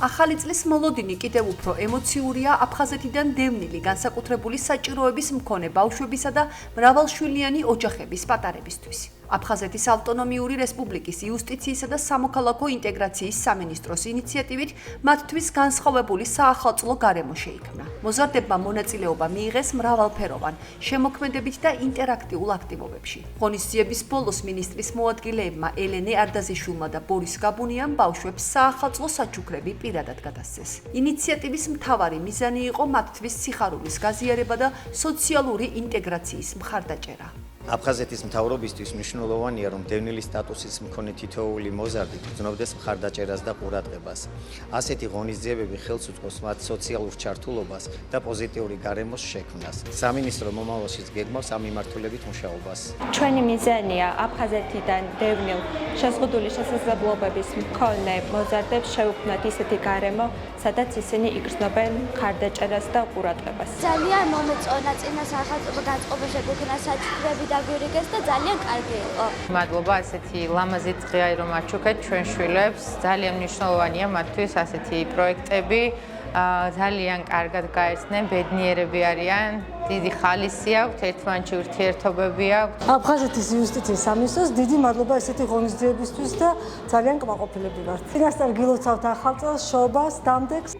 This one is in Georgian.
ახალი წლის მოლოდინი კიდევ უფრო ემოციურია აფხაზეთიდან დევნილი განსაკუთრებული საჭიროების მქონე ბავშვებისა და მრავალშვილიანი ოჯახების პატარებისთვის. აფხაზეთის ავტონომიური რესპუბლიკის იუსტიციისა და სამოქალაქო ინტეგრაციის სამინისტროს ინიციატივით მათთვის განსხვავებული საახალწლო გარემო შეიქმნა. მოზარდებმა მონაწილეობა მიიღეს მრავალფეროვან, შემოქმედებით და ინტერაქტიულ აქტივობებში. ღონისძიების ბოლოს მინისტრის მოადგილეებმა ელენე არდაზიშვილმა და ბორის გაბუნიამ ბავშვებს საახალწლო საჩუქრები პირადად გადასცეს. ინიციატივის მთავარი მიზანი იყო მათთვის სიხარულის გაზიარება და სოციალური ინტეგრაციის მხარდაჭერა. აფხაზეთის მთავრობისთვის მნიშვნელოვანია, რომ დევნილი სტატუსის მქონე თითოეული მოზარდი გრძნობდეს მხარდაჭერას და ყურადღებას. ასეთი ღონისძიებები ხელს უწყობს მათ სოციალურ ჩართულობას და პოზიტიური გარემოს შექმნას. სამინისტრო მომავალშიც გეგმავს ამ მიმართულებით მუშაობას. ჩვენი მიზანია აფხაზეთიდან დევნილ შეზღუდული შესაძლებლობების მქონე მოზარდებს შევქმნათ ისეთი გარემო, სადაც ისინი იგრძნობენ მხარდაჭერას და ყურადღებას. ძალიან მომეწონა წინა სახელმწიფო განწყობაზე გვექნა საჩუქრები დაგვირიგეს და ძალიან კარგი იყო. მადლობა ასეთი ლამაზი დღეა რომ აჩუქეთ ჩვენ შვილებს. ძალიან მნიშვნელოვანია მათთვის ასეთი პროექტები. ძალიან კარგად გაეცნენ, ბედნიერები არიან, დიდი ხალისი აქვთ, ერთმანეთში ურთიერთობები აქვთ. აფხაზეთის იუსტიციის სამინისტროს დიდი მადლობა ესეთი ღონისძიებისთვის და ძალიან კმაყოფილები ვართ. წინასწარ გილოცავთ ახალ წელს, შობას, დამდეგს.